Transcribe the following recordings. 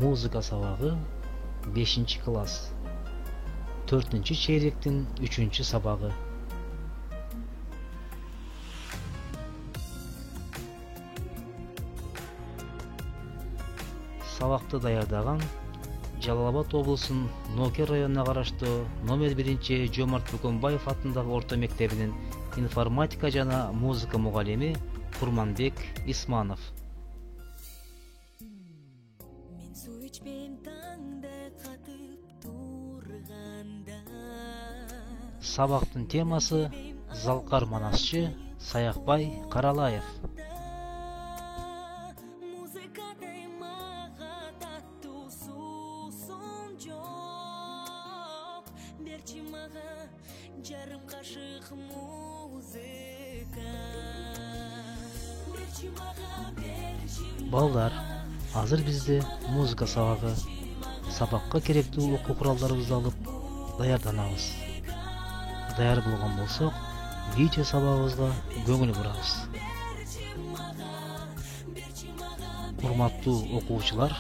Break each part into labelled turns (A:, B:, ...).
A: Muzika сабагы 5 класс. 4 чейректин 3 сабагы. Сабакты даярдаган Жалал Абад облусунун Нокер районуна караштуу номер 1 Жомарт Бөкөнбаев атындагы орто мектебинин информатика жана музыка мугалими Курманбек Исманов. Сабактын темасы Залкар манасчы Саякбай Каралаев. Балдар, азыр бизде музыка сабагы. Сабакка керектүү окуу куралдарыбызды алып даярданабыз. Даяр болгон болсок, видео сабагыбызга көңүл бурабыз. Урматтуу окуучулар,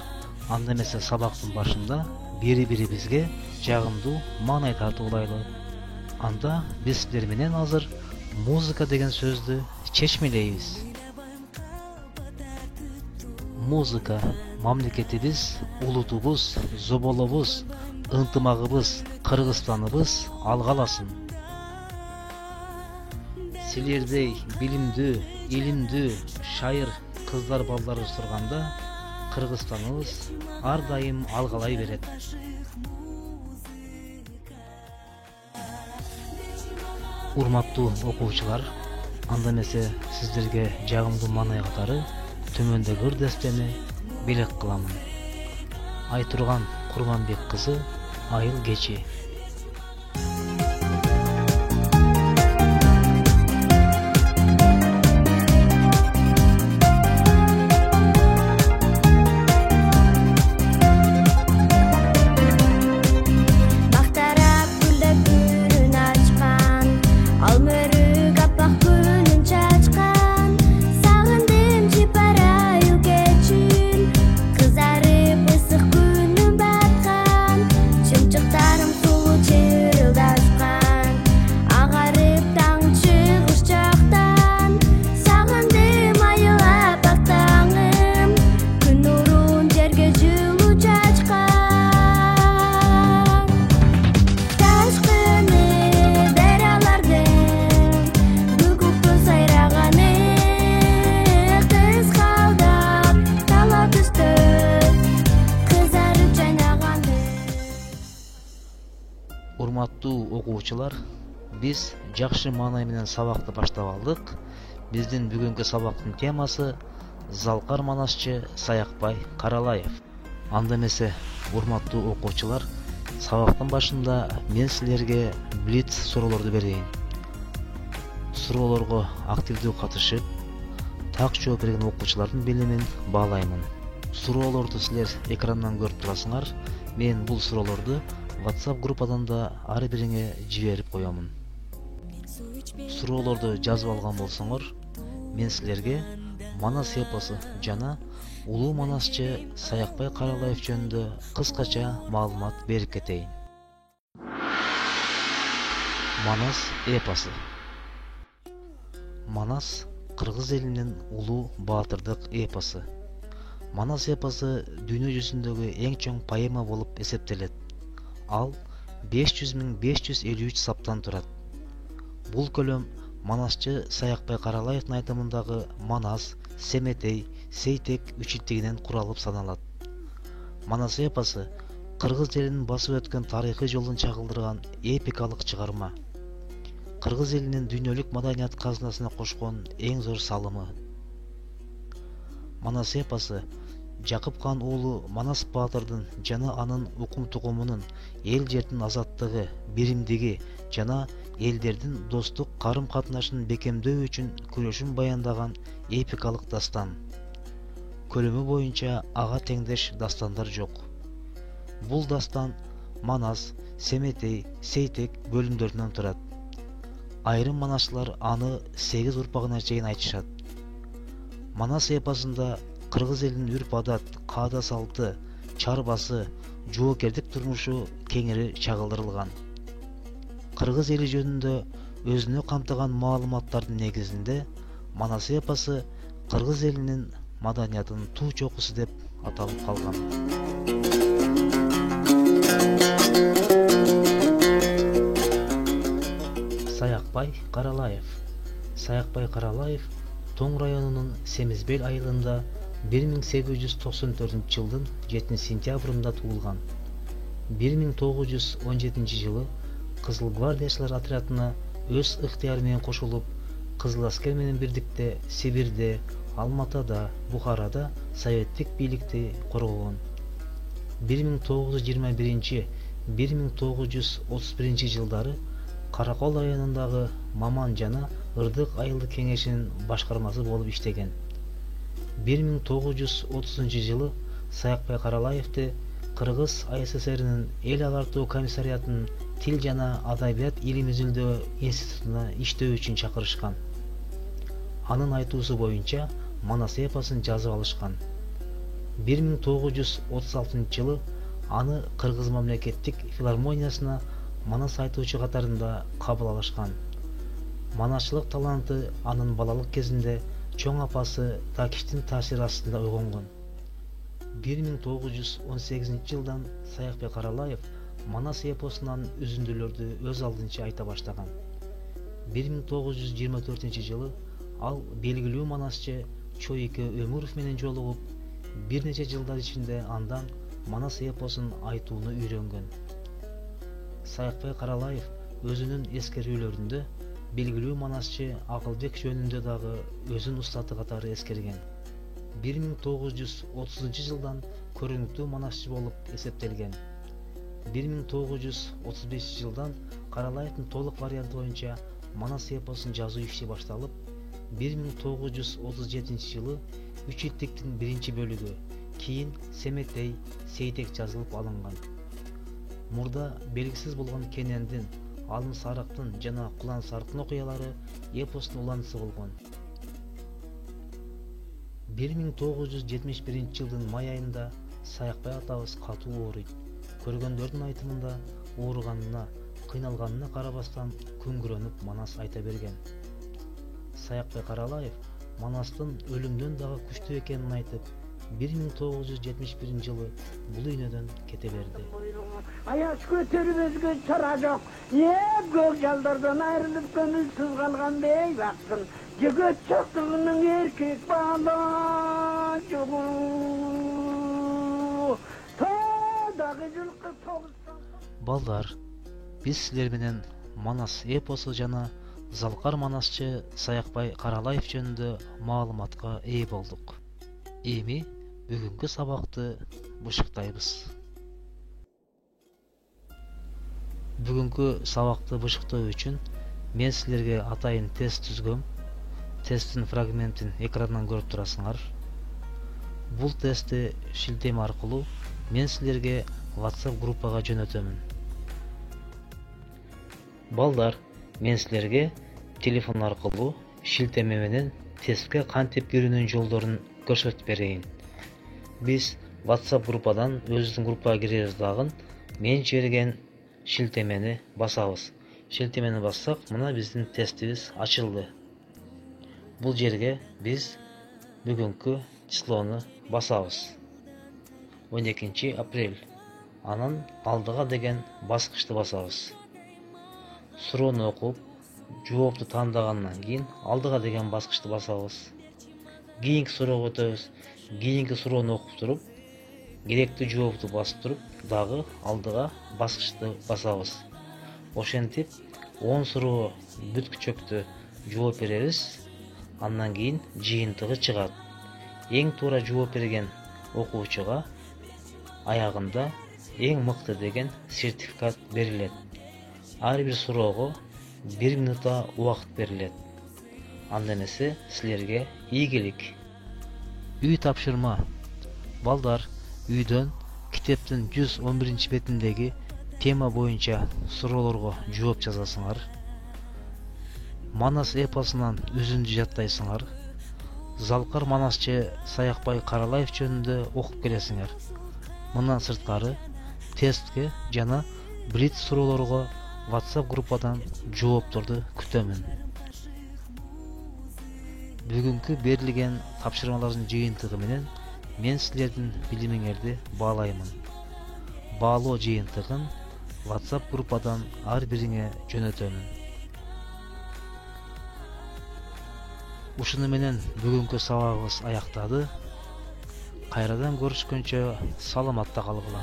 A: анда эмесе сабактын башында бири-бирибизге жагымдуу маанай тартуулайлы. Анда биз сиздер менен азыр музыка деген сөздү чечмелейбиз. Музыка мамлекетибиз, улутубуз, зоболобуз, ынтымагыбыз, Кыргызстаныбыз алгаласын. Силердей билимдүү, илимдүү, шайыр кыздар балдар турганда Кыргызстаныбыз ар дайым алгалай берет. Урматтуу окуучулар, анда эмесе сиздерге жагымдуу маанай катары төмөндөгү үрдестени белек кыламын. Айтурган Курманбек кызы Айыл кечи. Урматтуу окуучулар, биз жакшы маанай менен сабакты баштап алдык. Биздин бүгүнкү сабактын темасы Залкар манасчы Саякбай Каралаев. Анда эмесе, урматтуу окуучулар, сабактын башында мен силерге блиц суроолорду берейин. Суроолорго активдүү катышып, так жооп берген окуучулардын билимин баалаймын. Суроолорду силер экрандан көрүп турасыңар. Мен бул суроолорду WhatsApp группадан да ар бириңе жиберип коёмун. Суроолорду жазып алган болсоңор, мен силерге Манас эпосу жана улуу манасчы Саякбай Каралаев жөнүндө кыскача маалымат берип кетейин. Манас эпосу. Манас Кыргыз элинин улуу баатырдык эпосу. Манас эпосу дүйнө жүзүндөгү эң чоң поэма болуп эсептелет. Ал 500.553 саптан турат. Бул көлөм манасчы Саякбай Каралаевдин айтымындагы Манас, Семетей, Сейтек үчүттүгүнөн куралып саналат. Манас эпосу Кыргыз элинин басып өткөн тарыхый жолун чагылдырган эпикалык чыгарма. Кыргыз элинин дүйнөлүк маданият казынасына кошкон эң зор салымы. Манас эпосу Жакып хан уулу Манас баатырдын жана анын укум-тугумунун эл жердин азаттыгы, биримдиги жана элдердин достук карым-катнашын бекемдөө үчүн күрөшүн баяндаган эпикалык дастан. Көлөмү боюнча ага теңдеш дастандар жок. Бул дастан Манас, Семетей, Сейтек бөлүмдөрүнөн турат. Айрым манасчылар аны 8 урпагына чейин айтышат. Манас эпосунда Кыргыз элинин үрп-адат, каада салты, чарбасы, жоокердик турмушу кеңири чагылдырылган. Кыргыз эли жөнүндө өзүнө камтыган маалыматтардын негизинде Манас эпосу кыргыз элинин маданиятынын туу чокусу деп аталып калган. Саякбай Каралаев. Саякбай Каралаев Тоң районунун Семизбел айылында 1894 жылдын 7 сентябрында туулган. 1917 жылы Кызыл гвардиячылар отрядына өз ыктыяры менен кошулуп, Кызыл аскер менен бирдикте Сибирде, Алматада, Бухарада советтик бийликти коргогон. 1921-1931 жылдары Каракол районундагы Маман жана Ырдык айылдык кеңешинин башкармасы болуп иштеген. 1930 жылы Саякбай Каралаевди Кыргыз АССРнин эл агартуу комиссариатынын тил жана адабият илим изилдөө институтуна иштөө үчүн чакырышкан. Анын айтуусу боюнча Манас эпосун жазып алышкан. 1936 жылы аны Кыргыз мамлекеттик филармониясына Манас айтуучу катарында кабыл алышкан. Манасчылык таланты анын балалык кезинде чоң апасы Такиштин таасири астында ойгонгон. 1918 жылдан Саякбай Каралаев Манас эпосунан үзүндүлөрдү өз алдынча айта баштаган. 1924 жылы ал белгилүү манасчы Чойке Өмүров менен жолугуп, бир нече жылдар ичинде андан Манас эпосун айтууну үйрөнгөн. Саякбай Каралаев өзүнүн эскерүүлөрүндө белгилүү манасчы Акылбек жөнүндө дагы өзүн устаты катары эскерген. 1930 жылдан көрүнүктүү манасчы болуп эсептелген. 1935 жылдан Каралаевдин толук варианты боюнча Манас эпосун жазуу иши башталып, 1937 жылы Үч иттиктин биринчи бөлүгү, кийин Семетей, Сейтек жазылып алынган. Мурда белгисиз болгон Кенендин, Алым Сарыктын жана Кулан Сарыктын окуялары эпостун уланысы болгон. 1971 жылдын май айында Саякбай атабыз катуу ооруйт. Көргөндөрдүн айтымында ооруганына, кыйналганына карабастан күңгүрөнүп Манас айта берген. Саякбай Каралаев Манастын өлүмдөн дагы күчтүү экенин айтып, 1971 жылы бул дүйнөдөн кете берди.
B: Аяш көтөрүбөзгө чара жок. Көк жалдардан айрылып көңүлсүз калган бейбаксың. Жигит чоктугунун эркек бала жогу. Тадагы жылкы тогузсан.
A: Балдар, биз силер менен Манас эпосу жана Залкар манасчы Саякбай Каралаев жөнүндө маалыматка ээ болдук. Эми бүгүнкү сабакты бышыктайбыз. Бүгүнкү сабакты бышыктоо үчүн мен силерге атайын тест түзгөм. Тесттин фрагментин экрандан көрүп турасыңар. Бул тестти шилтеме аркылуу мен силерге WhatsApp группага жөнөтөмүн. Балдар, мен силерге телефон аркылуу шилтеме менен тестке кантип кирүүнүн жолдорун көрсөтүп берейин. Биз WhatsApp группадан өзүбүздүн группага киребиз дагы мен жиберген шилтемени басабыз. Шилтемени бассак, мына биздин тестибиз ачылды. Бул жерге биз бүгүнкү числону басабыз. 12 апрель. Анан алдыга деген баскычты басабыз. Суроону окуп, жоопту тандагандан кийин алдыга деген баскычты басабыз. Кийинки суроого өтөбүз. Кийинки суроону окуп туруп, керектүү жоопту басып туруп, дагы алдыга баскычты басабыз. Ошентип 10 суроо бүткүчөктү жооп беребиз. Андан кийин жыйынтыгы чыгат. Эң туура жооп берген окуучуга аягында эң мыкты деген сертификат берилет. Ар бир суроого 1 минутта убакыт берилет. Анда эмесе силерге ийгилик. Үй тапшырма. Балдар, үйдөн китептин 111 бетиндеги тема боюнча суроолорго жооп жазасыңар. Манас эпосунан үзүндү жаттайсыңар. Залкар манасчы Саякбай Каралаев жөнүндө окуп келесиңер. Мындан сырткары тестке жана блиц суроолорго WhatsApp группадан жоопторду күтөмүн. Бүгүнкү берилген тапшырмалардын жыйынтыгы менен мен силердин билимиңерди баалаймын. Баалоо жыйынтыгын WhatsApp группадан ар бириңе жөнөтөмүн. Ушуну менен бүгүнкү сабагыбыз аяктады. Кайрадан көрүшкөнчө саламатта калгыла.